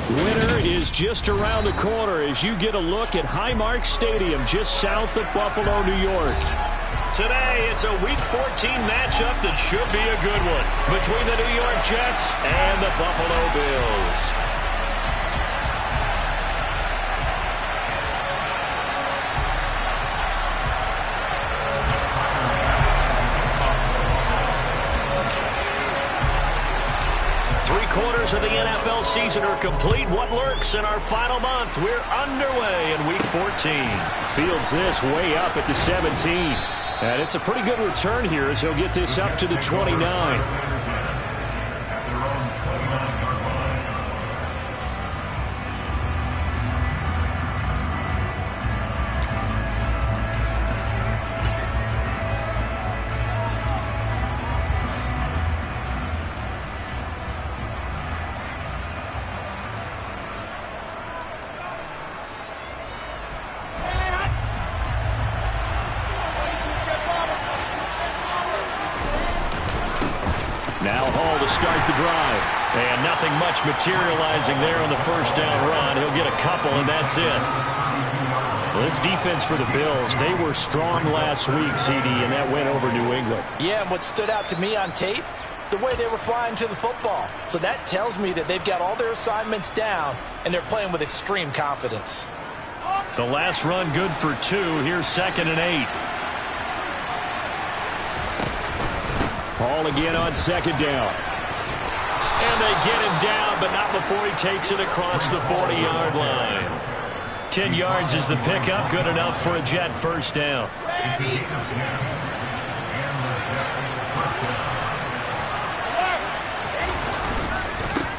Winter is just around the corner as you get a look at Highmark Stadium just south of Buffalo, New York. Today, it's a Week 14 matchup that should be a good one between the New York Jets and the Buffalo Bills. Three-quarters of the NFL season are complete. What lurks in our final month? We're underway in Week 14. Fields this way up at the 17. And it's a pretty good return here as he'll get this up to the 29. Now Hall to start the drive. And nothing much materializing there on the first down run. He'll get a couple, and that's it. Well, this defense for the Bills, they were strong last week, CD, and that went over New England. Yeah, and what stood out to me on tape, the way they were flying to the football. So that tells me that they've got all their assignments down, and they're playing with extreme confidence. The last run good for 2. Here's 2nd and 8. Hall again on 2nd down. And they get him down, but not before he takes it across the 40-yard line. 10 yards is the pickup, good enough for a Jet first down.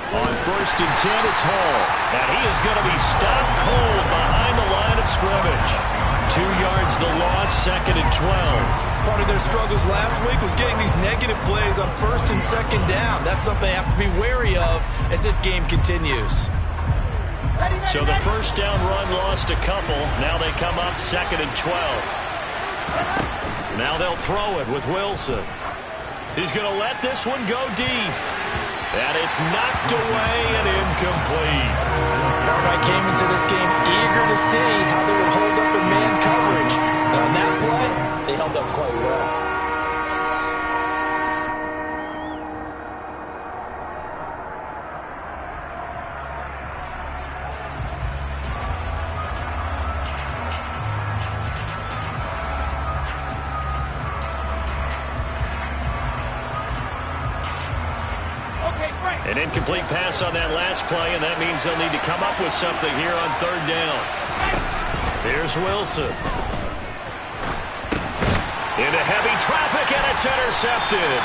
On 1st and 10, it's Hall. And he is going to be stopped cold behind the line of scrimmage. 2 yards the loss, 2nd and 12. Part of their struggles last week was getting these negative plays on 1st and 2nd down. That's something they have to be wary of as this game continues. So the first down run lost a couple. Now they come up 2nd and 12. Now they'll throw it with Wilson. He's going to let this one go deep. And it's knocked away and incomplete. I came into this game eager to see how they would hold up in man coverage. And on that play, they held up quite well. An incomplete pass on that last play, and that means they'll need to come up with something here on 3rd down. Here's Wilson. Into heavy traffic, and it's intercepted.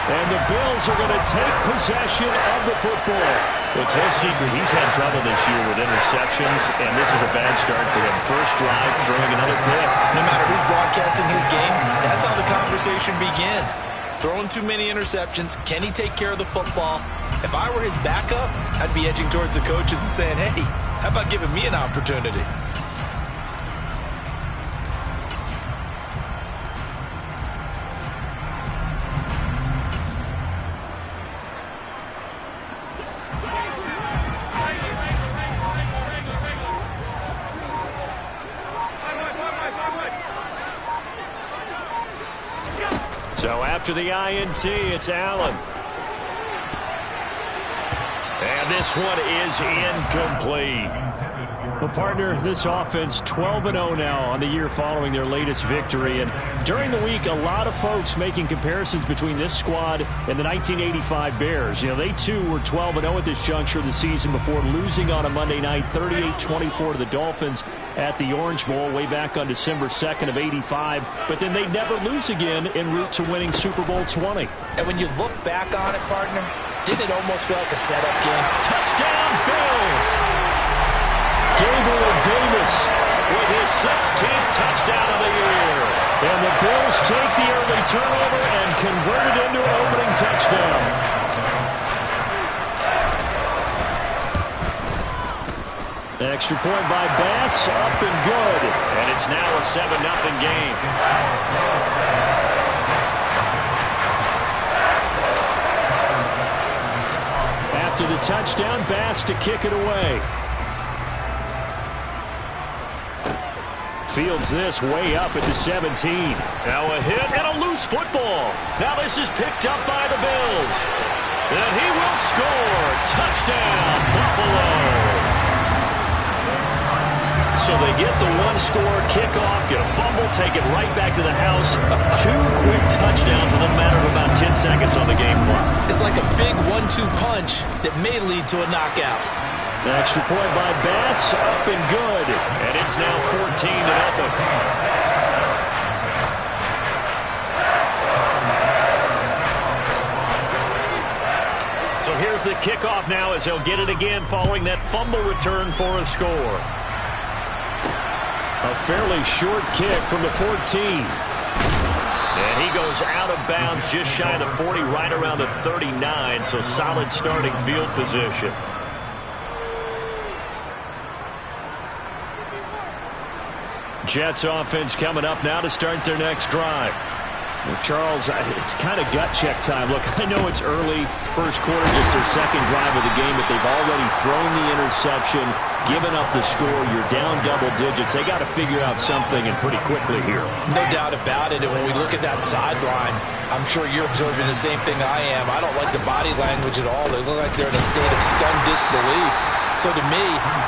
And the Bills are going to take possession of the football. It's no secret he's had trouble this year with interceptions, and this is a bad start for him. First drive, throwing another pick. No matter who's broadcasting his game, that's how the conversation begins. Throwing too many interceptions. Can he take care of the football? If I were his backup, I'd be edging towards the coaches and saying, hey, how about giving me an opportunity? So after the INT, it's Allen. And this one is incomplete. Well, partner, this offense 12-0 now on the year following their latest victory. And during the week, a lot of folks making comparisons between this squad and the 1985 Bears. You know, they too were 12-0 at this juncture of the season before losing on a Monday night 38-24 to the Dolphins at the Orange Bowl way back on December 2nd of '85. But then they never lose again en route to winning Super Bowl 20. And when you look back on it, partner, didn't it almost feel like a setup game? Touchdown, Bills! Gabriel Davis with his 16th touchdown of the year. And the Bills take the early turnover and convert it into an opening touchdown. Extra point by Bass, up and good. And it's now a 7-0 game. After the touchdown. Bass to kick it away. Fields this way up at the 17. Now a hit and a loose football. Now this is picked up by the Bills. And he will score. Touchdown, Buffalo. So they get the one-score kickoff, get a fumble, take it right back to the house. 2 quick touchdowns within a matter of about 10 seconds on the game clock. It's like a big 1-2 punch that may lead to a knockout. The extra point by Bass, up and good. And it's now 14-0. So here's the kickoff now as he'll get it again following that fumble return for a score. A fairly short kick from the 14. And he goes out of bounds just shy of the 40, right around the 39, so solid starting field position. Jets offense coming up now to start their next drive. Well, Charles, it's kind of gut check time. Look, I know it's early, first quarter, just their second drive of the game, but they've already thrown the interception, given up the score. You're down double digits. They got to figure out something, and pretty quickly here. No doubt about it. And when we look at that sideline, I'm sure you're observing the same thing I am. I don't like the body language at all. They look like they're in a state of stunned disbelief. So to me,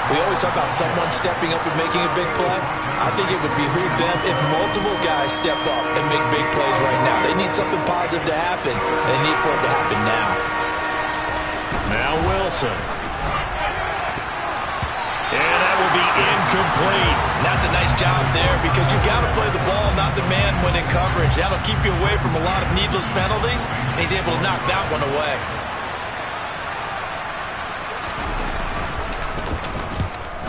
we always talk about someone stepping up and making a big play. I think it would behoove them if multiple guys step up and make big plays right now. They need something positive to happen. They need for it to happen now. Now Wilson. And that will be incomplete. And that's a nice job there because you've got to play the ball, not the man when in coverage. That'll keep you away from a lot of needless penalties, and he's able to knock that one away.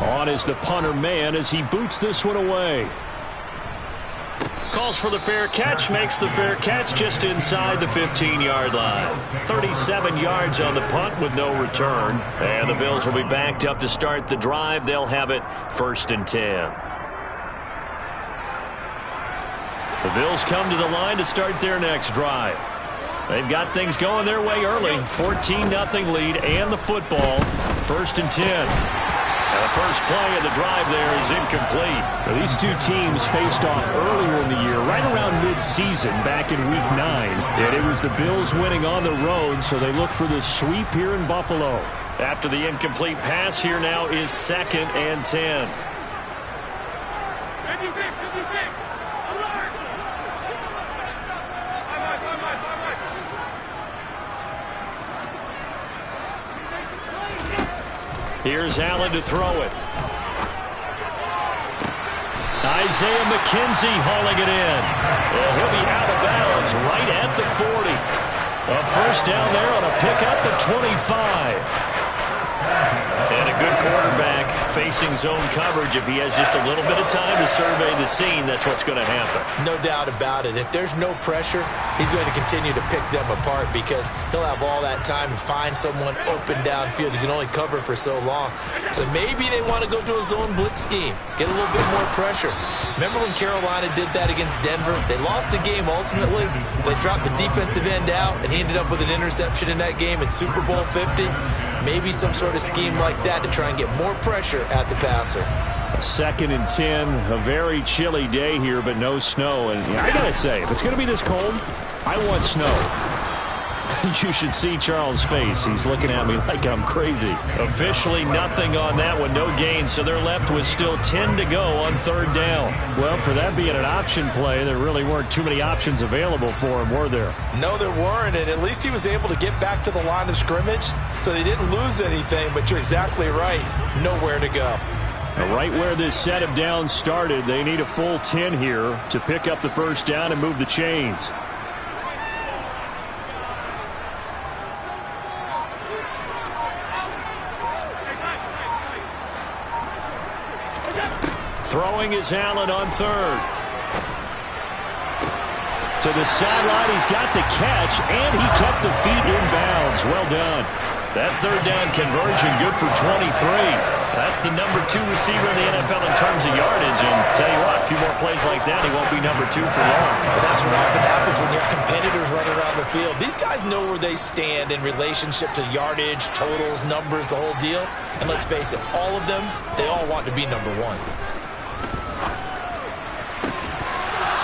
On is the punter man as he boots this one away. Calls for the fair catch, makes the fair catch just inside the 15-yard line. 37 yards on the punt with no return. And the Bills will be backed up to start the drive. They'll have it 1st and 10. The Bills come to the line to start their next drive. They've got things going their way early. 14-0 lead and the football. 1st and 10. And the first play of the drive there is incomplete. Now, these two teams faced off earlier in the year, right around mid-season, back in Week 9. And it was the Bills winning on the road, so they look for the sweep here in Buffalo. After the incomplete pass, here now is 2nd and 10. Here's Allen to throw it. Isaiah McKenzie hauling it in. And he'll be out of bounds right at the 40. A first down there on a pickup at 25. And a good quarterback facing zone coverage. If he has just a little bit of time to survey the scene, that's what's going to happen. No doubt about it. If there's no pressure, he's going to continue to pick them apart because he'll have all that time to find someone open downfield. You can only cover for so long. So maybe they want to go to a zone blitz scheme, get a little bit more pressure. Remember when Carolina did that against Denver? They lost the game ultimately. They dropped the defensive end out, and he ended up with an interception in that game in Super Bowl 50. Maybe some sort of scheme like that to try and get more pressure at the passer. 2nd and 10, a very chilly day here, but no snow. And I got to say, if it's going to be this cold, I want snow. You should see Charles' face. He's looking at me like I'm crazy. Officially nothing on that one, no gain, so they're left with still 10 to go on 3rd down. Well, for that being an option play, there really weren't too many options available for him, were there? No, there weren't, and at least he was able to get back to the line of scrimmage, so they didn't lose anything, but you're exactly right. Nowhere to go. Right where this set of downs started, they need a full 10 here to pick up the first down and move the chains. Throwing is Allen on 3rd. To the sideline, he's got the catch, and he kept the feet in bounds. Well done. That 3rd down conversion good for 23. That's the number 2 receiver in the NFL in terms of yardage. And tell you what, a few more plays like that, he won't be number 2 for long. But that's what often happens when you have competitors running around the field. These guys know where they stand in relationship to yardage, totals, numbers, the whole deal. And let's face it, all of them, they all want to be number 1.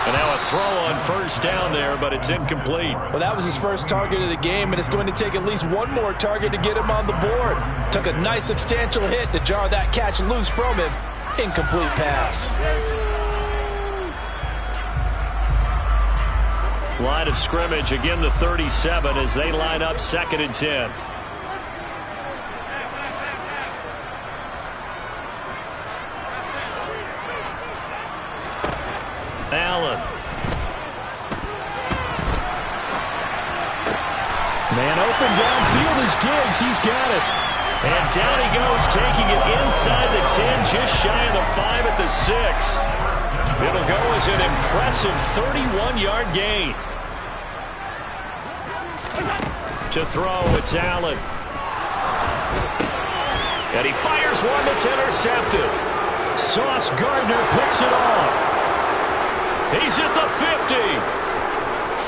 And now a throw on first down there, but it's incomplete. Well, that was his first target of the game, and it's going to take at least one more target to get him on the board. Took a nice substantial hit to jar that catch loose from him. Incomplete pass. Line of scrimmage, again the 37 as they line up 2nd and 10. Allen. Man open downfield is Diggs. He's got it. And down he goes, taking it inside the 10, just shy of the 5 at the 6. It'll go as an impressive 31-yard gain. To throw, it's Allen. And he fires one that's intercepted. Sauce Gardner picks it off. He's at the 50,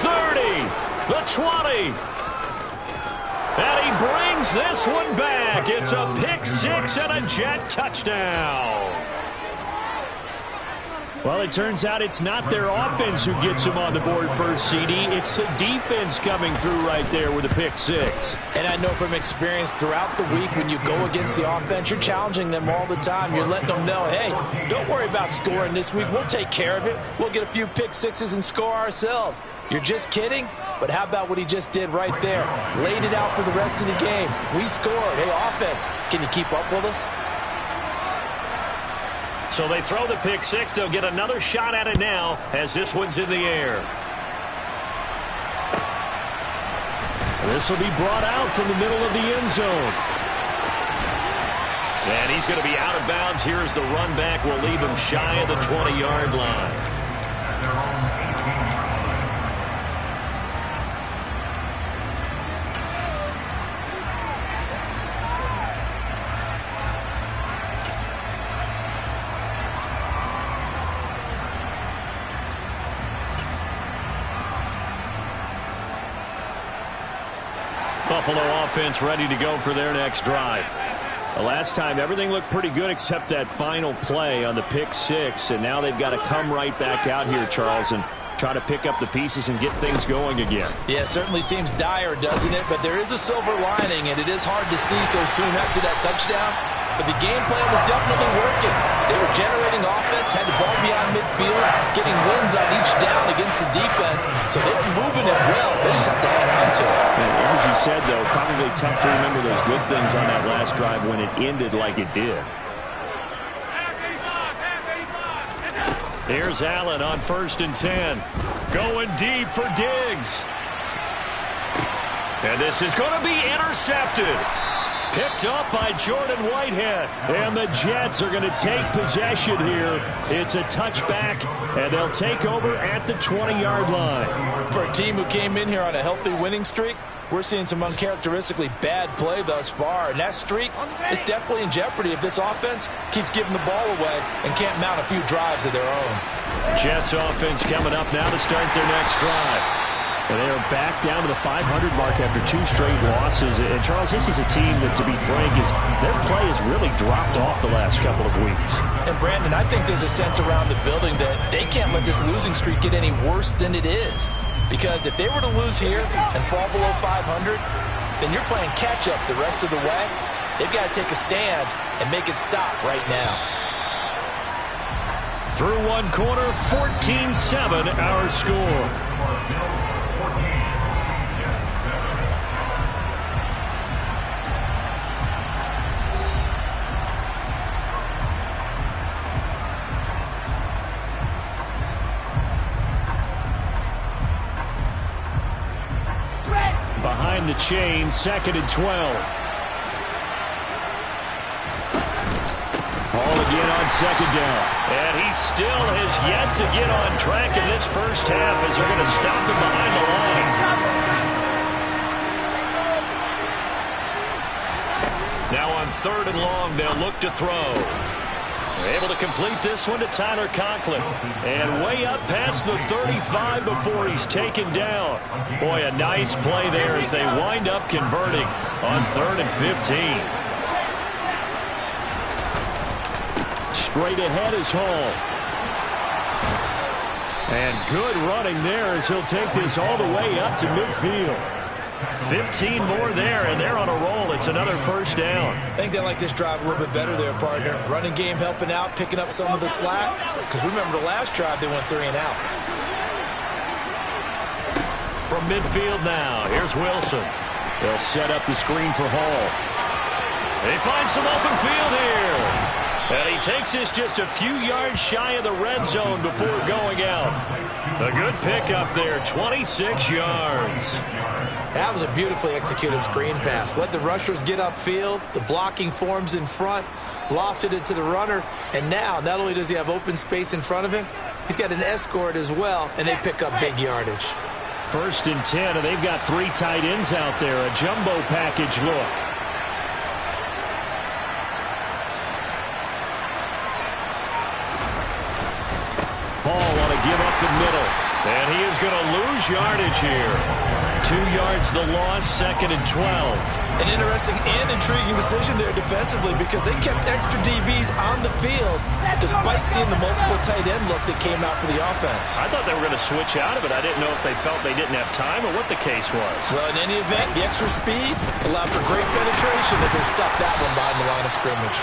30, the 20. And he brings this one back. It's a pick 6 and a Jet touchdown. Well, it turns out it's not their offense who gets them on the board first, CD. It's the defense coming through right there with a pick 6. And I know from experience throughout the week when you go against the offense, you're challenging them all the time. You're letting them know, hey, don't worry about scoring this week. We'll take care of it. We'll get a few pick 6s and score ourselves. You're just kidding? But how about what he just did right there? Laid it out for the rest of the game. We scored. Hey, offense, can you keep up with us? So they throw the pick 6. They'll get another shot at it now as this one's in the air. This will be brought out from the middle of the end zone. And he's going to be out of bounds. Here's the run back. Will leave him shy of the 20-yard line. Buffalo offense ready to go for their next drive. The last time, everything looked pretty good except that final play on the pick 6, and now they've got to come right back out here, Charles, and try to pick up the pieces and get things going again. Yeah, it certainly seems dire, doesn't it? But there is a silver lining, and it is hard to see so soon after that touchdown. But the game plan was definitely working. They were generating offense, had the ball beyond midfield, getting wins on each down against the defense. So they were moving it well. They just have to hang on to it. And as you said, though, probably tough to remember those good things on that last drive when it ended like it did. Here's Allen on 1st and 10. Going deep for Diggs. And this is going to be intercepted. Picked up by Jordan Whitehead. And the Jets are going to take possession here. It's a touchback, and they'll take over at the 20-yard line. For a team who came in here on a healthy winning streak, we're seeing some uncharacteristically bad play thus far. And that streak is definitely in jeopardy if this offense keeps giving the ball away and can't mount a few drives of their own. Jets offense coming up now to start their next drive. And they are back down to the 500 mark after 2 straight losses. And, Charles, this is a team that, to be frank, their play has really dropped off the last couple of weeks. And, Brandon, I think there's a sense around the building that they can't let this losing streak get any worse than it is. Because if they were to lose here and fall below 500, then you're playing catch-up the rest of the way. They've got to take a stand and make it stop right now. Through one quarter, 14-7 our score. Behind the chain, 2nd and 12. Ball again on 2nd down. And he still has yet to get on track in this first half as they're going to stop him behind the line. Now on 3rd and long. They'll look to throw. They're able to complete this one to Tyler Conklin. And way up past the 35 before he's taken down. Boy, a nice play there as they wind up converting on 3rd and 15. Straight ahead is Hall. And good running there as he'll take this all the way up to midfield. 15 more there, and they're on a roll. It's another 1st down. I think they like this drive a little bit better there, partner. Running game helping out, picking up some of the slack. Because remember the last drive, they went 3 and out. From midfield now, here's Wilson. They'll set up the screen for Hall. They find some open field here. And he takes this just a few yards shy of the red zone before going out. A good pickup there, 26 yards. That was a beautifully executed screen pass. Let the rushers get upfield. The blocking forms in front. Lofted it to the runner. And now, not only does he have open space in front of him, he's got an escort as well, and they pick up big yardage. 1st and 10, and they've got 3 tight ends out there. A jumbo package look. Hall want to give up the middle. And he is going to lose yardage here. 2 yards the loss, 2nd and 12. An interesting and intriguing decision there defensively because they kept extra DBs on the field despite seeing the multiple tight end look that came out for the offense. I thought they were going to switch out of it. I didn't know if they felt they didn't have time or what the case was. Well, in any event, the extra speed allowed for great penetration as they stuffed that one behind the line of scrimmage.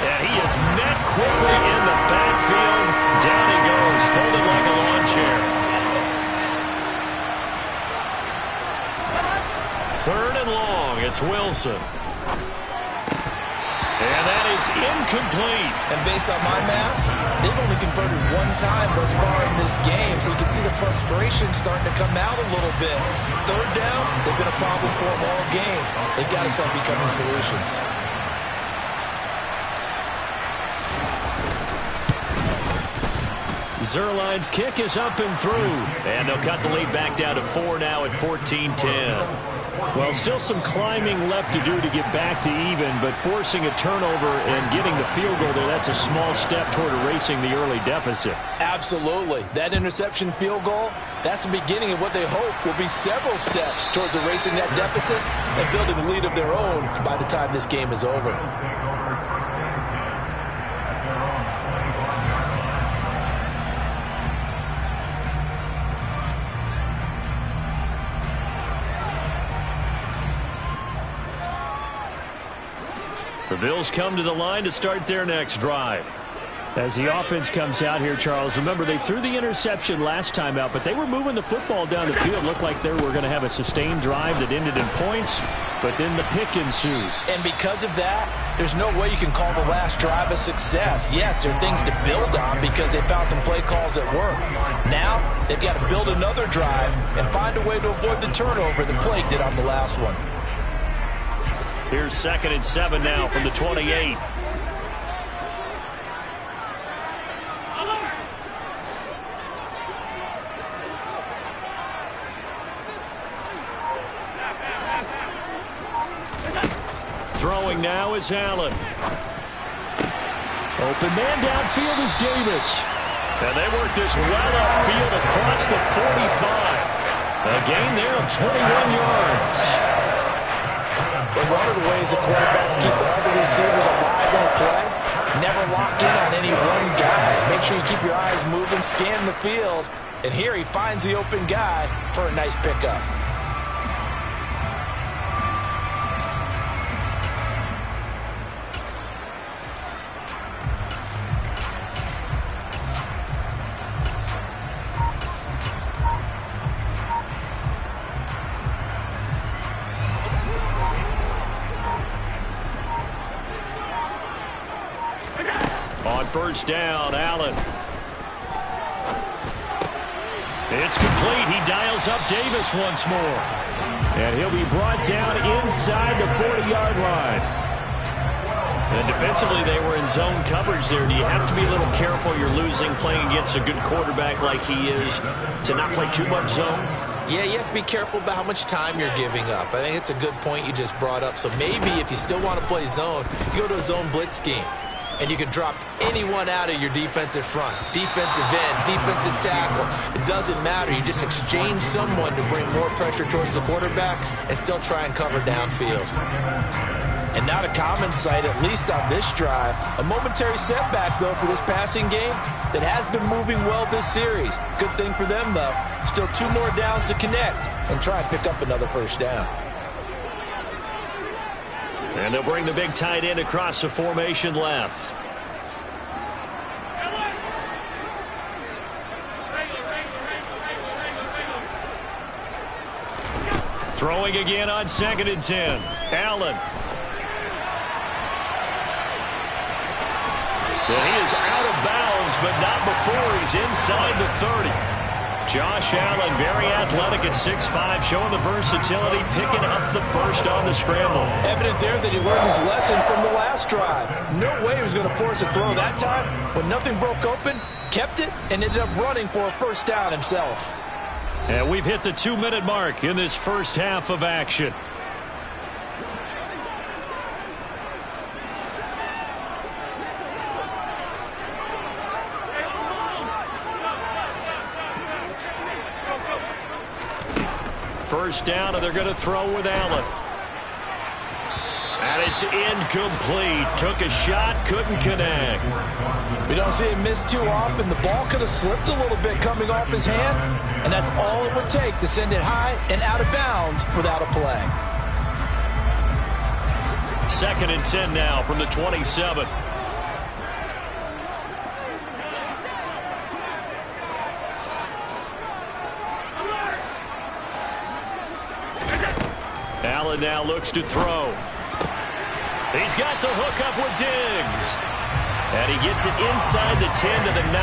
And he is met quickly in the backfield. Down he goes, folded like a lawn chair. 3rd and long, it's Wilson. And that is incomplete. And based on my math, they've only converted 1 time thus far in this game, so you can see the frustration starting to come out a little bit. 3rd downs, they've been a problem for them all game. They've got to start becoming solutions. Zuerlein's kick is up and through. And they'll cut the lead back down to 4 now at 14-10. Well, still some climbing left to do to get back to even, but forcing a turnover and getting the field goal there, that's a small step toward erasing the early deficit. Absolutely. That interception field goal, that's the beginning of what they hope will be several steps towards erasing that deficit and building a lead of their own by the time this game is over. The Bills come to the line to start their next drive. As the offense comes out here, Charles, remember they threw the interception last time out, but they were moving the football down the field. Looked like they were going to have a sustained drive that ended in points, but then the pick ensued. And because of that, there's no way you can call the last drive a success. Yes, there are things to build on because they found some play calls that work. Now, they've got to build another drive and find a way to avoid the turnover that plagued it on the last one. Here's 2nd and 7 now from the 28. Throwing now is Allen. Open man downfield is Davis. And they work this well upfield across the 45. A gain there of 21 yards. But one of the ways the quarterbacks keep all the receivers alive in a play, never lock in on any one guy. Make sure you keep your eyes moving, scan the field. And here he finds the open guy for a nice pickup. On 1st down, Allen. It's complete. He dials up Davis once more. And he'll be brought down inside the 40-yard line. And defensively, they were in zone coverage there. Do you have to be a little careful? You're losing playing against a good quarterback like he is to not play too much zone? Yeah, you have to be careful about how much time you're giving up. I think it's a good point you just brought up. So maybe if you still want to play zone, you go to a zone blitz scheme. And you can drop anyone out of your defensive front. Defensive end, defensive tackle. It doesn't matter. You just exchange someone to bring more pressure towards the quarterback and still try and cover downfield. And not a common sight, at least on this drive. A momentary setback, though, for this passing game that has been moving well this series. Good thing for them, though. Still 2 more downs to connect and try and pick up another first down. And they'll bring the big tight end across the formation left. Throwing again on 2nd and 10. Allen. Well, he is out of bounds, but not before he's inside the 30. Josh Allen, very athletic at 6'5", showing the versatility, picking up the first on the scramble. Evident there that he learned his lesson from the last drive. No way he was going to force a throw that time, but nothing broke open, kept it, and ended up running for a first down himself. And we've hit the 2-minute mark in this first half of action. First down, and they're going to throw with Allen. And it's incomplete. Took a shot, couldn't connect. We don't see him miss too often. The ball could have slipped a little bit coming off his hand, and that's all it would take to send it high and out of bounds without a play. 2nd and 10 now from the 27. Allen now looks to throw. He's got the hook up with Diggs. And he gets it inside the 10 to the 9.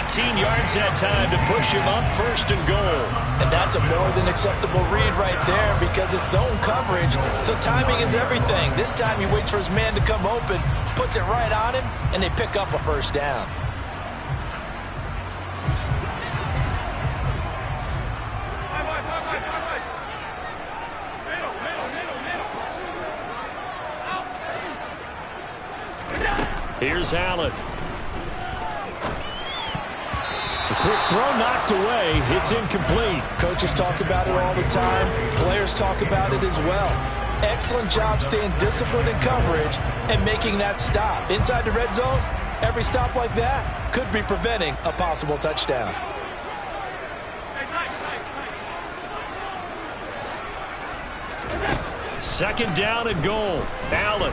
18 yards that time to push him up 1st and goal. And that's a more than acceptable read right there because it's zone coverage, so timing is everything. This time he waits for his man to come open, puts it right on him, and they pick up a first down. Here's Allen. A quick throw knocked away. It's incomplete. Coaches talk about it all the time. Players talk about it as well. Excellent job staying disciplined in coverage and making that stop. Inside the red zone, every stop like that could be preventing a possible touchdown. Second down and goal. Allen.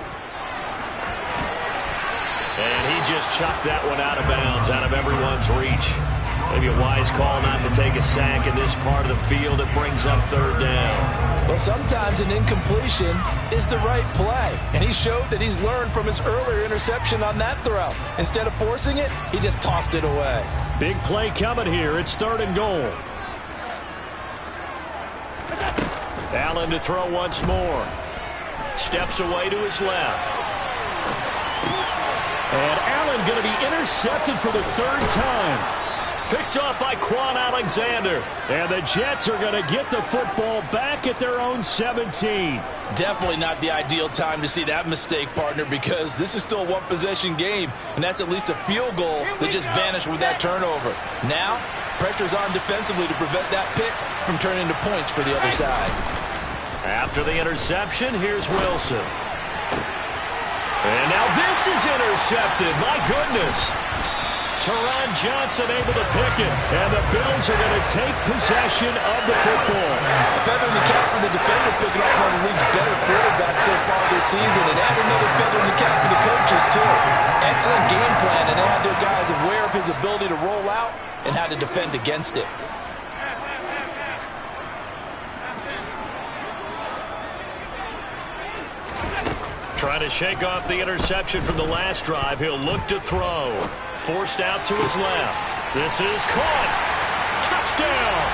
And he just chucked that one out of bounds, out of everyone's reach. Maybe a wise call not to take a sack in this part of the field. It brings up 3rd down. Well, sometimes an incompletion is the right play. And he showed that he's learned from his earlier interception on that throw. Instead of forcing it, he just tossed it away. Big play coming here. It's 3rd and goal. Allen to throw once more. Steps away to his left. And Allen going to be intercepted for the 3rd time. Picked off by Quan Alexander. And the Jets are going to get the football back at their own 17. Definitely not the ideal time to see that mistake, partner, because this is still a one-possession game, and that's at least a field goal that just vanished with that turnover. Now, pressure's on defensively to prevent that pick from turning into points for the other side. After the interception, here's Wilson. And now this is intercepted. My goodness. Teron Johnson able to pick it. And the Bills are going to take possession of the football. A feather in the cap for the defender, picking up one of the league's better quarterbacks so far this season. And add another feather in the cap for the coaches, too. Excellent game plan, and they had their guys aware of his ability to roll out and how to defend against it. Trying to shake off the interception from the last drive. He'll look to throw. Forced out to his left. This is caught. Touchdown.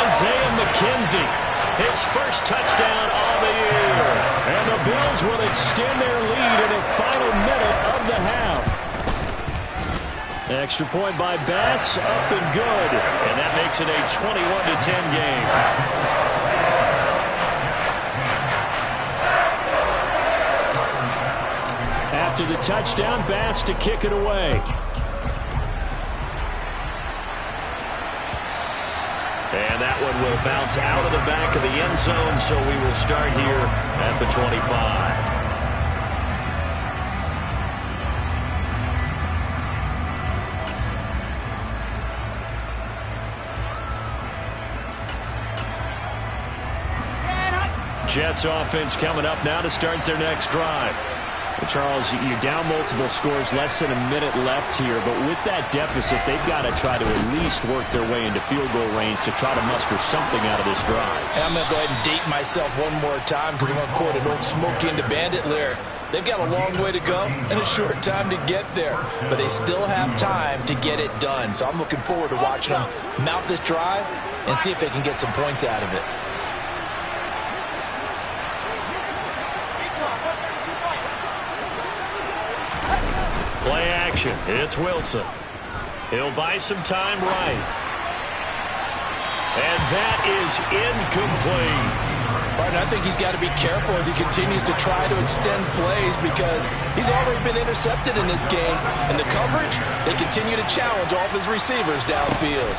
Isaiah McKenzie. His first touchdown on the year. And the Bills will extend their lead in the final minute of the half. Extra point by Bass, up and good. And that makes it a 21-10 game. After the touchdown, Bass to kick it away. And that one will bounce out of the back of the end zone, so we will start here at the 25. Jets offense coming up now to start their next drive. Well, Charles, you're down multiple scores, less than a minute left here, but with that deficit, they've got to try to at least work their way into field goal range to try to muster something out of this drive. And I'm going to go ahead and date myself one more time because I'm going to quote an old Smokey and the Bandit lyric. They've got a long way to go and a short time to get there, but they still have time to get it done. So I'm looking forward to watching them mount this drive and see if they can get some points out of it. Play action. It's Wilson. He'll buy some time right. And that is incomplete. Partner, I think he's got to be careful as he continues to try to extend plays because he's already been intercepted in this game. And the coverage, they continue to challenge all of his receivers downfield.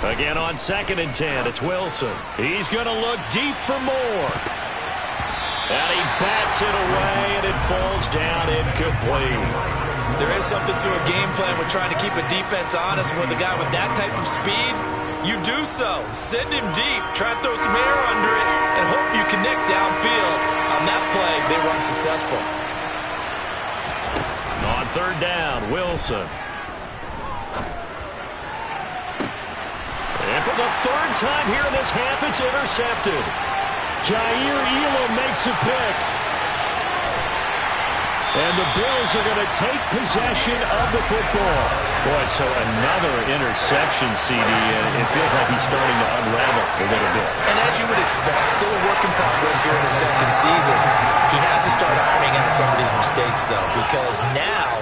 Again on 2nd and 10, it's Wilson. He's going to look deep for more. And he bats it away, and it falls down incomplete. There is something to a game plan with trying to keep a defense honest. With a guy with that type of speed, you do so. Send him deep, try and throw some air under it, and hope you connect downfield. On that play, they were unsuccessful. On 3rd down, Wilson. And for the 3rd time here in this half, it's intercepted. Jair Elam makes a pick. And the Bills are going to take possession of the football. Boy, so another interception, CD, and it feels like he's starting to unravel a little bit. And as you would expect, still a work in progress here in his 2nd season. He has to start ironing out some of these mistakes, though, because now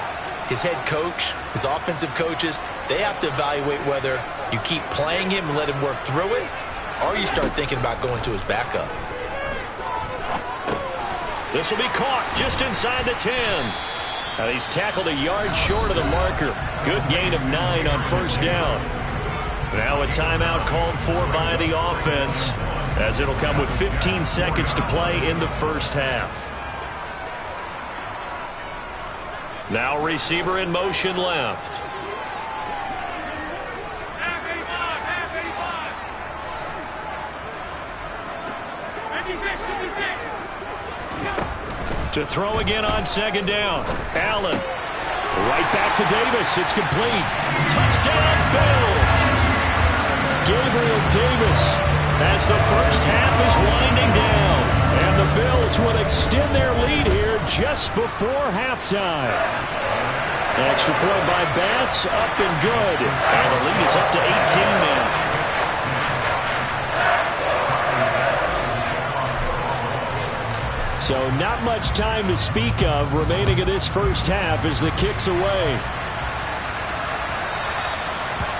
his head coach, his offensive coaches, they have to evaluate whether you keep playing him and let him work through it, or you start thinking about going to his backup. This will be caught just inside the 10. And he's tackled a yard short of the marker. Good gain of 9 on 1st down. Now a timeout called for by the offense, as it'll come with 15 seconds to play in the 1st half. Now receiver in motion left. To throw again on 2nd down. Allen. Right back to Davis. It's complete. Touchdown, Bills. Gabriel Davis as the 1st half is winding down. And the Bills will extend their lead here just before halftime. Extra point by Bass, up and good. And the lead is up to 18 now. So not much time to speak of remaining in this 1st half as the kick's away.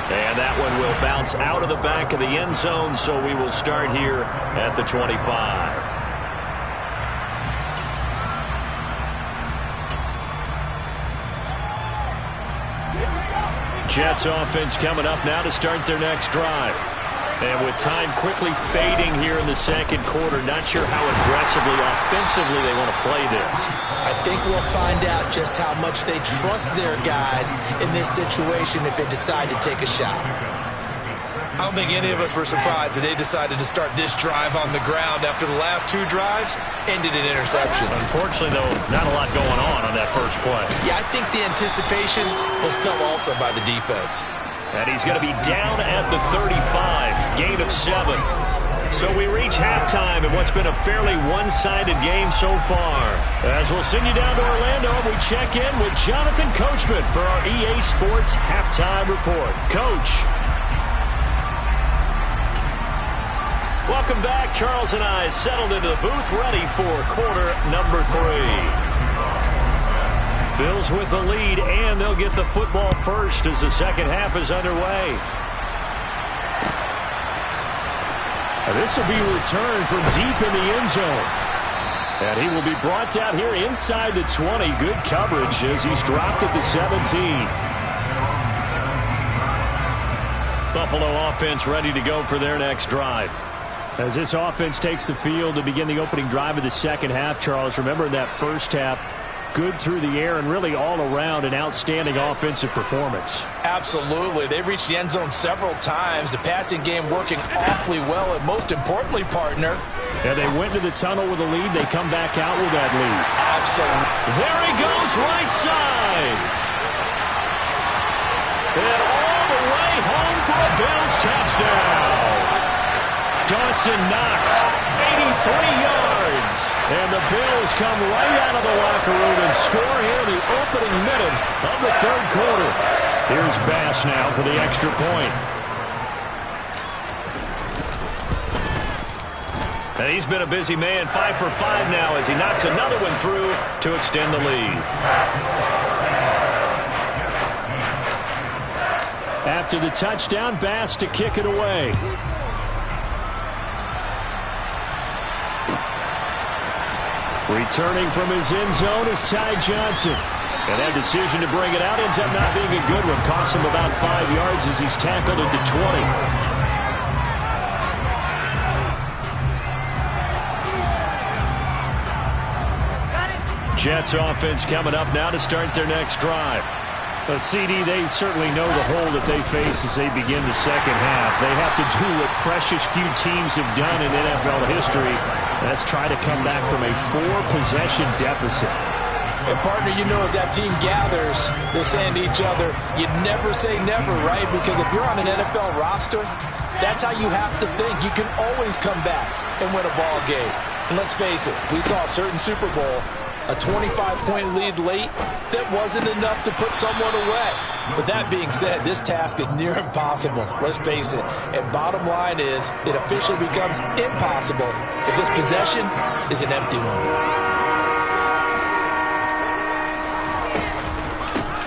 And that one will bounce out of the back of the end zone, so we will start here at the 25. Jets offense coming up now to start their next drive. And with time quickly fading here in the 2nd quarter, not sure how aggressively, offensively they want to play this. I think we'll find out just how much they trust their guys in this situation if they decide to take a shot. I don't think any of us were surprised that they decided to start this drive on the ground after the last 2 drives ended in interceptions. Unfortunately, though, not a lot going on that first play. Yeah, I think the anticipation was felt also by the defense. And he's going to be down at the 35, gain of 7. So we reach halftime in what's been a fairly one-sided game so far. As we'll send you down to Orlando, we check in with Jonathan Coachman for our EA Sports Halftime Report. Coach. Welcome back. Charles and I settled into the booth ready for quarter number 3. Bills with the lead, and they'll get the football first as the second half is underway. This will be returned from deep in the end zone. And he will be brought down here inside the 20. Good coverage as he's dropped at the 17. Buffalo offense ready to go for their next drive. As this offense takes the field to begin the opening drive of the second half, Charles, remember in that first half, good through the air and really all around an outstanding offensive performance. Absolutely. They reached the end zone several times. The passing game working awfully well, and most importantly, partner. And they went to the tunnel with a lead. They come back out with that lead. Absolutely. There he goes, right side. And all the way home for a Bills touchdown. Dawson Knox, 83 yards. And the Bills come right out of the locker room and score here in the opening minute of the third quarter. Here's Bass now for the extra point. And he's been a busy man, 5 for 5 now as he knocks another one through to extend the lead. After the touchdown, Bass to kick it away. Returning from his end zone is Ty Johnson. And that decision to bring it out ends up not being a good one. Costs him about 5 yards as he's tackled at the 20. Jets offense coming up now to start their next drive. CD, they certainly know the hole that they face as they begin the second half. They have to do what precious few teams have done in NFL history. That's try to come back from a 4-possession deficit. And partner, you know, as that team gathers, they're saying to each other, you never say never, right? Because if you're on an NFL roster, that's how you have to think. You can always come back and win a ball game. And let's face it, we saw a certain Super Bowl, a 25-point lead late, that wasn't enough to put someone away. But that being said, this task is near impossible. Let's face it. And bottom line is, it officially becomes impossible if this possession is an empty one.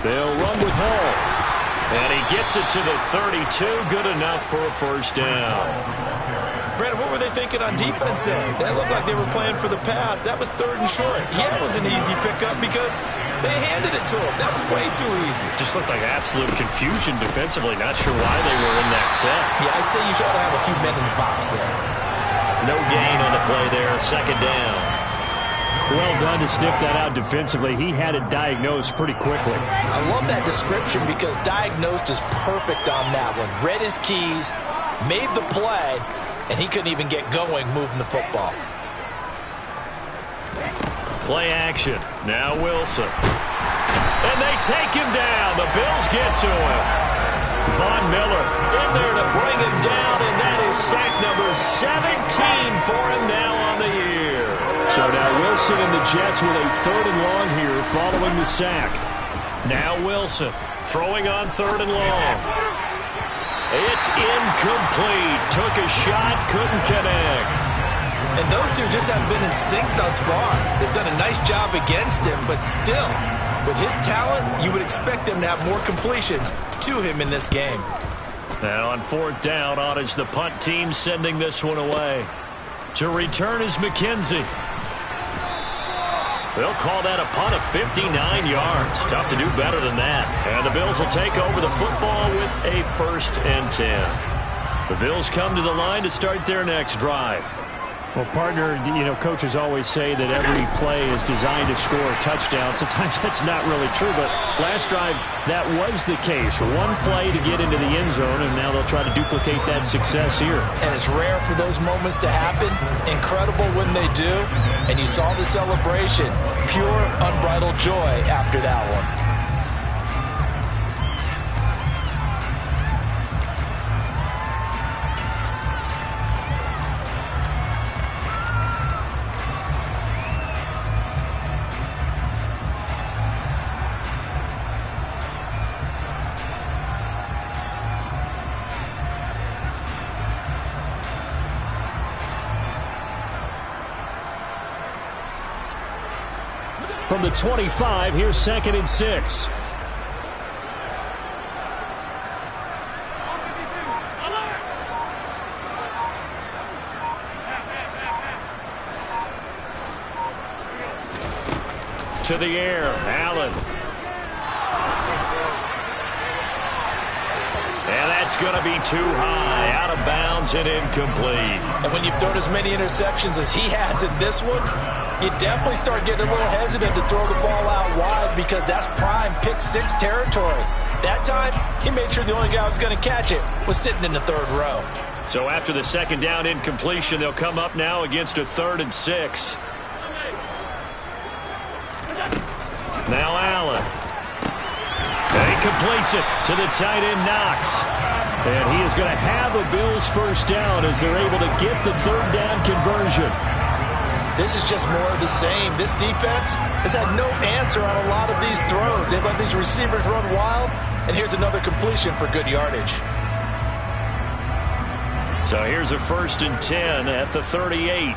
They'll run with Hall. And he gets it to the 32. Good enough for a first down. Brandon, what were they thinking on defense there? That looked like they were playing for the pass. That was 3rd and short. Yeah, it was an easy pickup because they handed it to him. That was way too easy. Just looked like absolute confusion defensively. Not sure why they were in that set. Yeah, I'd say you should have a few men in the box there. No gain on the play there. Second down. Well done to sniff that out defensively. He had it diagnosed pretty quickly. I love that description because diagnosed is perfect on that one. Read his keys, made the play, and he couldn't even get going moving the football. Play action. Now Wilson. And they take him down. The Bills get to him. Von Miller in there to bring him down, and that is sack number 17 for him now on the year. So now Wilson and the Jets with a 3rd and long here following the sack. Now Wilson throwing on 3rd and long. It's incomplete. Took a shot, couldn't connect. And those two just haven't been in sync thus far. They've done a nice job against him, but still, with his talent, you would expect them to have more completions to him in this game. Now on 4th down, on is the punt team sending this one away. To return is McKenzie. They'll call that a punt of 59 yards. Tough to do better than that. And the Bills will take over the football with a 1st and 10. The Bills come to the line to start their next drive. Well, partner, you know, coaches always say that every play is designed to score a touchdown. Sometimes that's not really true, but last drive, that was the case. One play to get into the end zone, and now they'll try to duplicate that success here. And it's rare for those moments to happen. Incredible when they do. And you saw the celebration. Pure, unbridled joy after that one. From the 25, here's 2nd and 6. To the air, Allen. And that's going to be too high, out of bounds and incomplete. And when you've thrown as many interceptions as he has in this one, you definitely start getting a little hesitant to throw the ball out wide because that's prime pick 6 territory. That time, he made sure the only guy who was going to catch it was sitting in the 3rd row. So after the 2nd down incompletion, they'll come up now against a 3rd and 6. Now Allen. And he completes it to the tight end, Knox. And he is going to have a Bills first down as they're able to get the 3rd down conversion. This is just more of the same. This defense has had no answer on a lot of these throws. They've let these receivers run wild, and here's another completion for good yardage. So here's a 1st and 10 at the 38.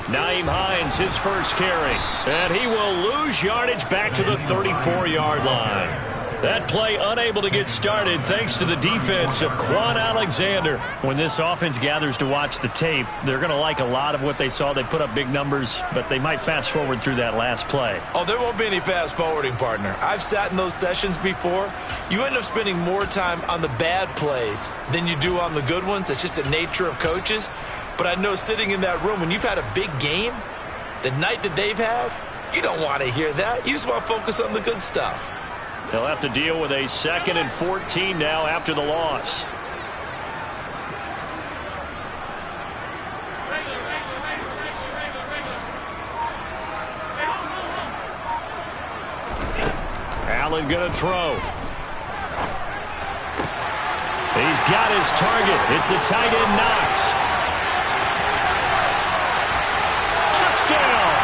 Nyheim Hines, his first carry. And he will lose yardage back to the 34-yard line. That play unable to get started thanks to the defense of Quan Alexander. When this offense gathers to watch the tape, they're going to like a lot of what they saw. They put up big numbers, but they might fast forward through that last play. Oh, there won't be any fast forwarding, partner. I've sat in those sessions before. You end up spending more time on the bad plays than you do on the good ones. It's just the nature of coaches. But I know sitting in that room, when you've had a big game, the night that they've had, you don't want to hear that. You just want to focus on the good stuff. They'll have to deal with a 2nd and 14 now after the loss. Allen going to throw. He's got his target. It's the tight end, Knox. Touchdown!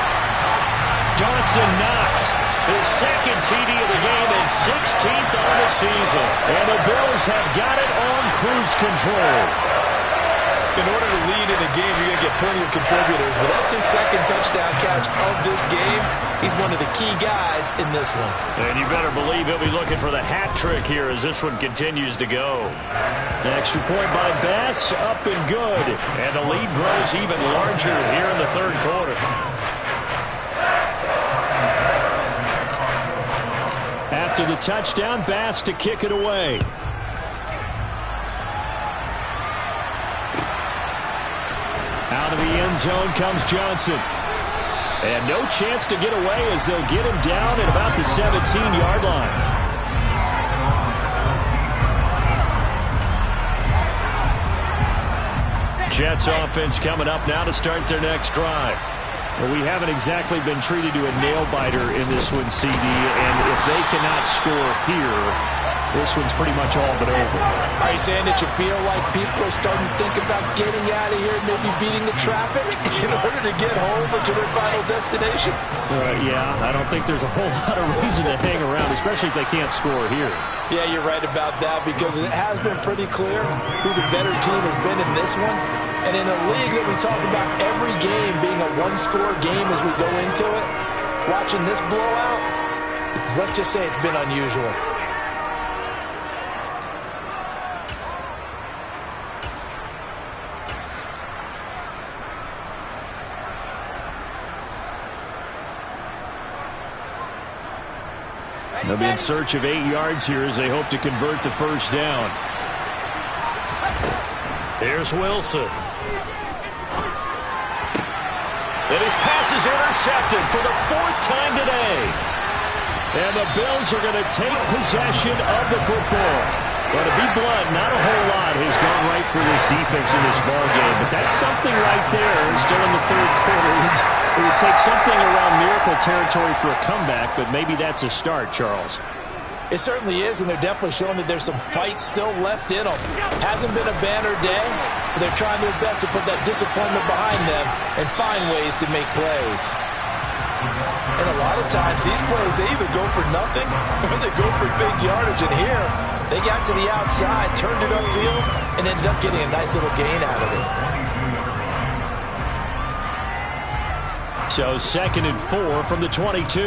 Dawson Knox. His 2nd TD of the game and 16th on the season. And the Bills have got it on cruise control. In order to lead in a game, you're going to get plenty of contributors, but that's his 2nd touchdown catch of this game. He's one of the key guys in this one. And you better believe he'll be looking for the hat trick here as this one continues to go. The extra point by Bass, up and good. And the lead grows even larger here in the 3rd quarter. After the touchdown, Bass to kick it away. Out of the end zone comes Johnson. And no chance to get away as they'll get him down at about the 17-yard line. Jets offense coming up now to start their next drive. Well, we haven't exactly been treated to a nail-biter in this one, CD, and if they cannot score here, this one's pretty much all but over. Are you saying that you feel like people are starting to think about getting out of here and maybe beating the traffic in order to get home or to their final destination? Yeah, I don't think there's a whole lot of reason to hang around, especially if they can't score here. Yeah, you're right about that because it has been pretty clear who the better team has been in this one. And in a league that we talk about every game being a one-score game as we go into it, watching this blowout, let's just say it's been unusual. They'll be in search of 8 yards here as they hope to convert the first down. Here's Wilson. And his pass is intercepted for the 4th time today. And the Bills are going to take possession of the football. But to be blunt, not a whole lot has gone right for this defense in this ballgame. But that's something right there. Still in the 3rd quarter. It would take something around miracle territory for a comeback, but maybe that's a start, Charles. It certainly is, and they're definitely showing that there's some fight still left in them. Hasn't been a banner day, but they're trying their best to put that disappointment behind them and find ways to make plays. And a lot of times, these plays, they either go for nothing or they go for big yardage. And here, they got to the outside, turned it upfield, and ended up getting a nice little gain out of it. So 2nd and 4 from the 22.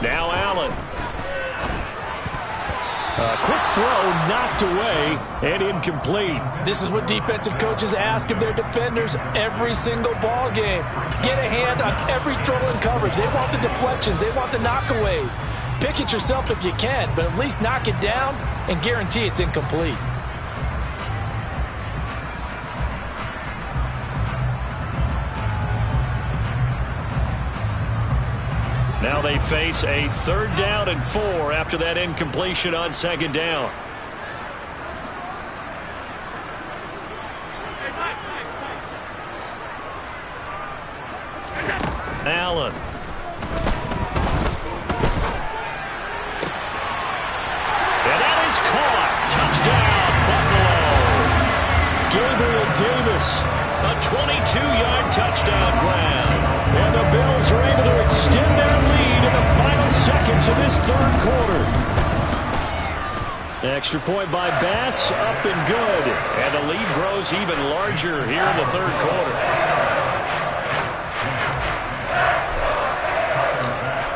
Now Allen. A quick throw knocked away and incomplete. This is what defensive coaches ask of their defenders every single ball game. Get a hand on every throw in coverage. They want the deflections. They want the knockaways. Pick it yourself if you can, but at least knock it down and guarantee it's incomplete. Now they face a 3rd down and 4 after that incompletion on 2nd down. Allen. And that is caught. Touchdown, Buffalo. Gabriel Davis, a 22-yard touchdown grab. And the Bills are able to extend their lead in the final seconds of this 3rd quarter. Extra point by Bass, up and good. And the lead grows even larger here in the 3rd quarter.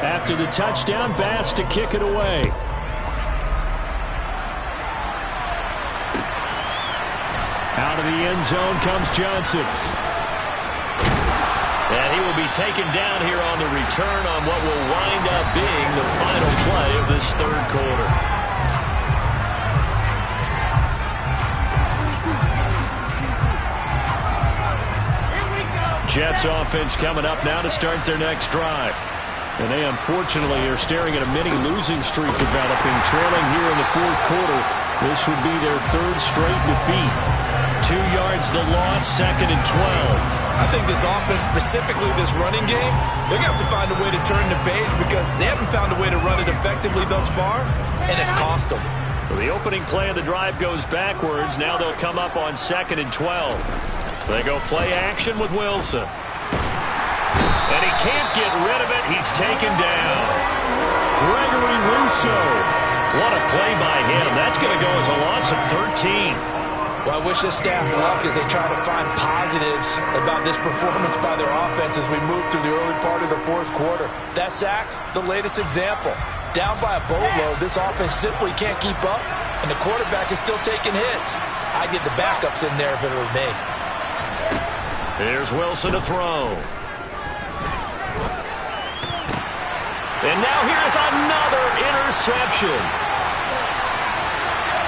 After the touchdown, Bass to kick it away. Out of the end zone comes Johnson. And he will be taken down here on the return on what will wind up being the final play of this 3rd quarter. Jets offense coming up now to start their next drive. And they unfortunately are staring at a mini losing streak developing, trailing here in the 4th quarter. This would be their 3rd straight defeat. 2 yards the loss, 2nd and 12. I think this offense, specifically this running game, they're going to have to find a way to turn the page because they haven't found a way to run it effectively thus far, and it's cost them. So the opening play of the drive goes backwards. Now they'll come up on 2nd and 12. They go play action with Wilson. And he can't get rid of it. He's taken down. Gregory Rousseau. What a play by him. That's going to go as a loss of 13. Well, I wish this staff luck as they try to find positives about this performance by their offense as we move through the early part of the 4th quarter. That sack, the latest example. Down by a boatload, this offense simply can't keep up, and the quarterback is still taking hits. I'd get the backups in there if it were me. Here's Wilson to throw. And now here's another interception.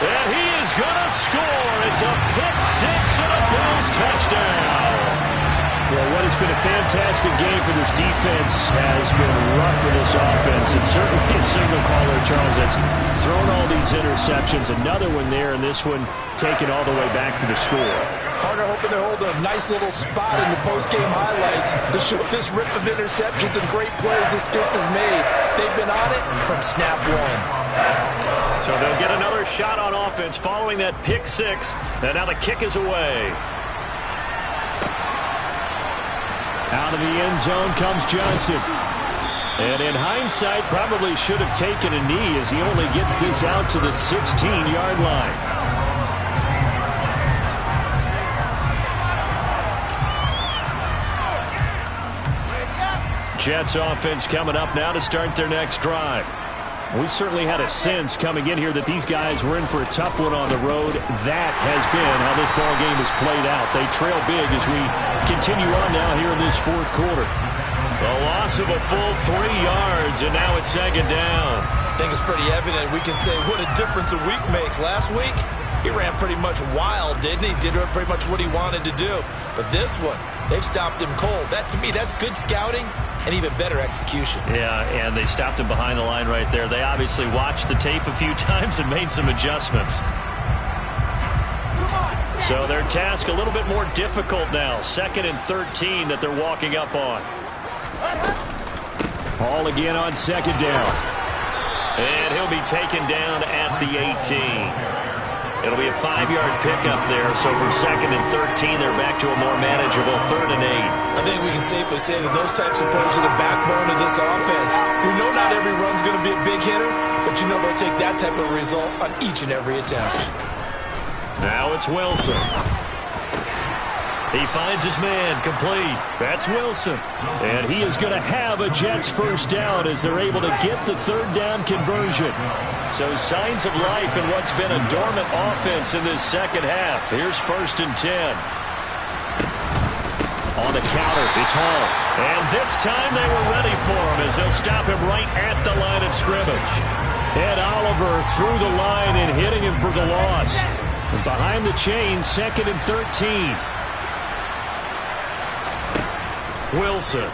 And he is going to score. It's a pick 6 and a Bills touchdown. Well, what has been a fantastic game for this defense has been rough for this offense. It's certainly a signal caller, Charles, that's thrown all these interceptions. Another one there, and this one taken all the way back for the score. Partner hoping they're holding a nice little spot in the post-game highlights to show this rip of interceptions and great plays this group has made. They've been on it from snap one. So they'll get another shot on offense following that pick 6. And now the kick is away. Out of the end zone comes Johnson. And in hindsight, probably should have taken a knee as he only gets this out to the 16-yard line. Jets offense coming up now to start their next drive. We certainly had a sense coming in here that these guys were in for a tough one on the road. That has been how this ball game has played out. They trail big as we continue on now here in this 4th quarter. A loss of a full 3 yards, and now it's 2nd down. I think it's pretty evident. We can say what a difference a week makes. Last week, he ran pretty much wild, didn't he? Did pretty much what he wanted to do. But this one, they've stopped him cold. That, to me, that's good scouting and even better execution. Yeah, and they stopped him behind the line right there. They obviously watched the tape a few times and made some adjustments. So their task a little bit more difficult now. 2nd and 13 that they're walking up on. Ball again on 2nd down. And he'll be taken down at the 18. It'll be a 5-yard pickup there. So from 2nd and 13, they're back to a more manageable 3rd and 8. I think we can safely say that those types of plays are the backbone of this offense. We know not every run's going to be a big hitter, but you know they'll take that type of result on each and every attempt. Now it's Wilson. He finds his man, complete. That's Wilson. And he is going to have a Jets first down as they're able to get the 3rd down conversion. So signs of life in what's been a dormant offense in this second half. Here's 1st and 10. On the counter, it's Hall. And this time they were ready for him as they'll stop him right at the line of scrimmage. Ed Oliver through the line and hitting him for the loss. And behind the chains, 2nd and 13. Wilson.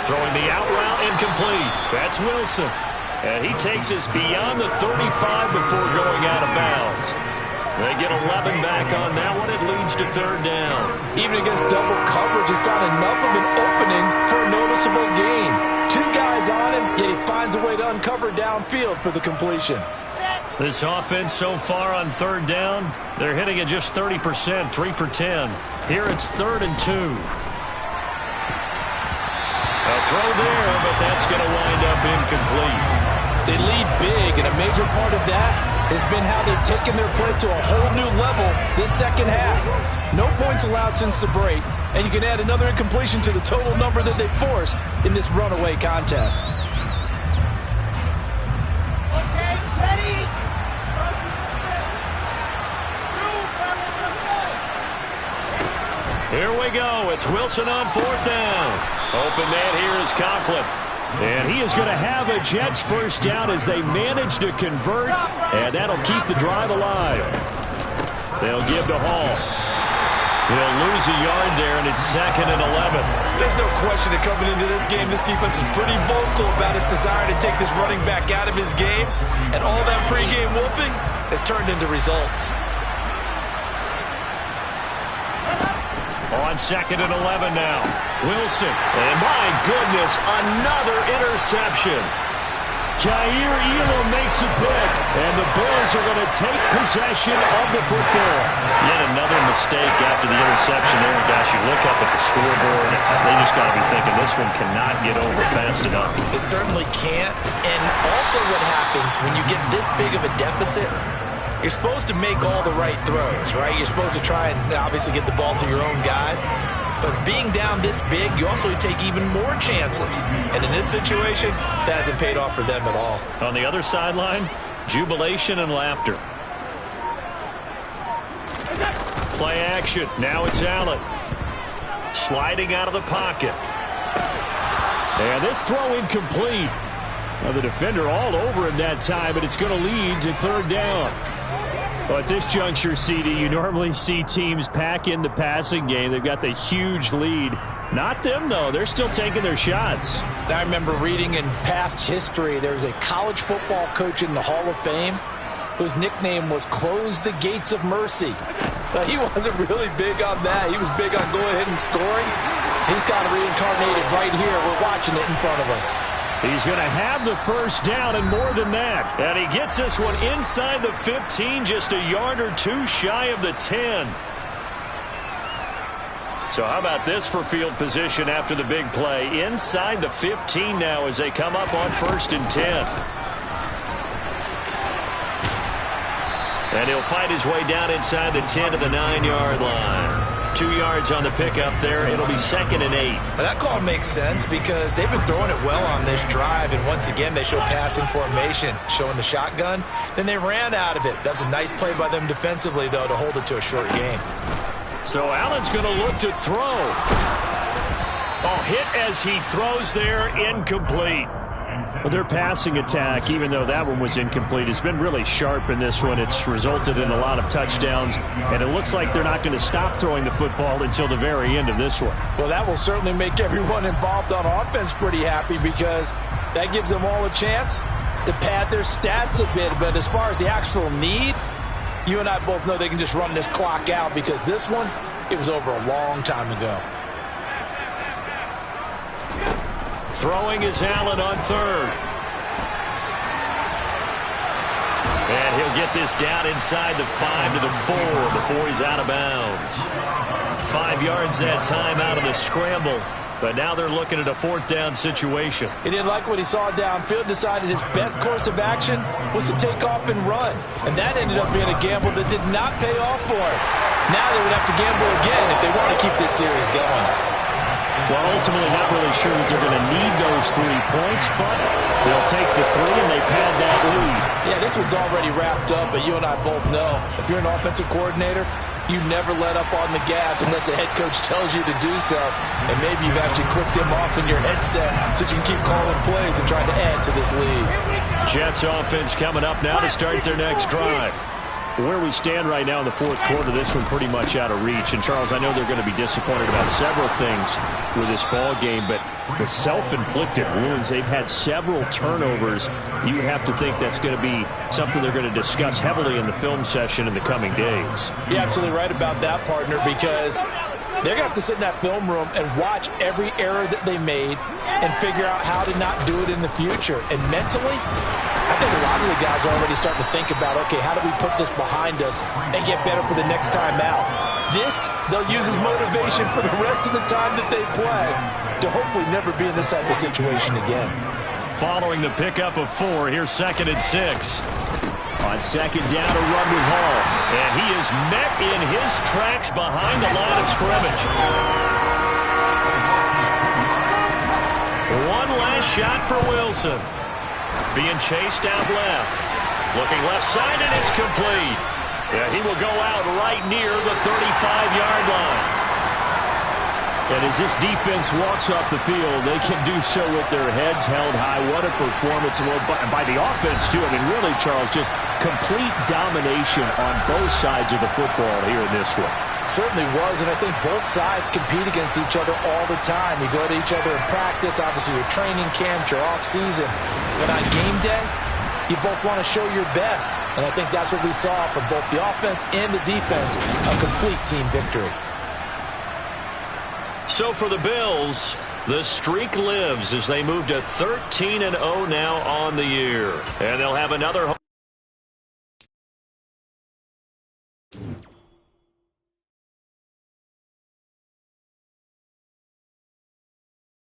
Throwing the out route incomplete. That's Wilson. And he takes us beyond the 35 before going out of bounds. They get 11 back on that one. It leads to 3rd down. Even against double coverage, he found enough of an opening for a noticeable gain. 2 guys on him, yet he finds a way to uncover downfield for the completion. This offense so far on 3rd down, they're hitting at just 30%, 3 for 10. Here it's 3rd and 2. A throw there, but that's going to wind up incomplete. They lead big, and a major part of that has been how they've taken their play to a whole new level this second half. No points allowed since the break, and you can add another incompletion to the total number that they forced in this runaway contest. Here we go. It's Wilson on 4th down. Open man here is Conklin. And he is going to have a Jets first down as they manage to convert, and that'll keep the drive alive. They'll give to Hall. He'll lose a yard there, and it's 2nd and 11. There's no question that coming into this game, this defense is pretty vocal about its desire to take this running back out of his game, and all that pregame whooping has turned into results. On 2nd and 11 now. Wilson. And my goodness, another interception. Kaiir Elam makes a pick. And the Bills are going to take possession of the football. Yet another mistake after the interception there. Gosh, you look up at the scoreboard. They just got to be thinking this one cannot get over fast enough. It certainly can't. And also what happens when you get this big of a deficit, you're supposed to make all the right throws, right? You're supposed to try and obviously get the ball to your own guys. But being down this big, you also take even more chances. And in this situation, that hasn't paid off for them at all. On the other sideline, jubilation and laughter. Play action. Now it's Allen. Sliding out of the pocket. And this throw incomplete. Now the defender all over him that time, but it's going to lead to 3rd down. Well, at this juncture, CD, you normally see teams pack in the passing game. They've got the huge lead. Not them, though. They're still taking their shots. I remember reading in past history, there was a college football coach in the Hall of Fame whose nickname was Close the Gates of Mercy. But he wasn't really big on that. He was big on going ahead and scoring. He's kind of reincarnated right here. We're watching it in front of us. He's going to have the first down and more than that. And he gets this one inside the 15, just a yard or 2 shy of the 10. So how about this for field position after the big play? Inside the 15 now as they come up on 1st and 10. And he'll fight his way down inside the 10 to the 9-yard line. 2 yards on the pickup there. It'll be 2nd and 8. Well, that call makes sense because they've been throwing it well on this drive, and once again they show passing formation, showing the shotgun. Then they ran out of it. That's a nice play by them defensively, though, to hold it to a short game. So Allen's going to look to throw. Oh, hit as he throws there, incomplete. Well, their passing attack, even though that one was incomplete, has been really sharp in this one. It's resulted in a lot of touchdowns, and it looks like they're not going to stop throwing the football until the very end of this one. Well, that will certainly make everyone involved on offense pretty happy because that gives them all a chance to pad their stats a bit. But as far as the actual need, you and I both know they can just run this clock out because this one, it was over a long time ago. Throwing is Allen on 3rd. And he'll get this down inside the 5 to the 4 before he's out of bounds. 5 yards that time out of the scramble. But now they're looking at a 4th down situation. He didn't like what he saw downfield, decided his best course of action was to take off and run. And that ended up being a gamble that did not pay off for him. Now they would have to gamble again if they want to keep this series going. Well, ultimately not really sure that they're going to need those 3 points, but they'll take the 3 and they pad that lead. Yeah, this one's already wrapped up, but you and I both know if you're an offensive coordinator, you never let up on the gas unless the head coach tells you to do so. And maybe you've actually clicked him off in your headset so you can keep calling plays and trying to add to this lead. Jets offense coming up now to start their next drive. Where we stand right now in the 4th quarter, this one pretty much out of reach. And, Charles, I know they're going to be disappointed about several things with this ball game, but the self-inflicted wounds, they've had several turnovers. You would have to think that's going to be something they're going to discuss heavily in the film session in the coming days. You're absolutely right about that, partner, because they're going to have to sit in that film room and watch every error that they made and figure out how to not do it in the future. And mentally, I think a lot of the guys are already starting to think about, okay, how do we put this behind us and get better for the next time out? This, they'll use as motivation for the rest of the time that they play to hopefully never be in this type of situation again. Following the pickup of 4, here's 2nd and 6. On 2nd down, a run with Hall. And he is met in his tracks behind the line of scrimmage. One last shot for Wilson. Being chased out left. Looking left side, and it's complete. Yeah, he will go out right near the 35-yard line. And as this defense walks off the field, they can do so with their heads held high. What a performance by the offense, too. I mean, really, Charles, just complete domination on both sides of the football here in this one. Certainly was, and I think both sides compete against each other all the time. You go to each other in practice, obviously your training camps, your off-season. But on game day, you both want to show your best. And I think that's what we saw from both the offense and the defense, a complete team victory. So for the Bills, the streak lives as they move to 13-0 now on the year. And they'll have another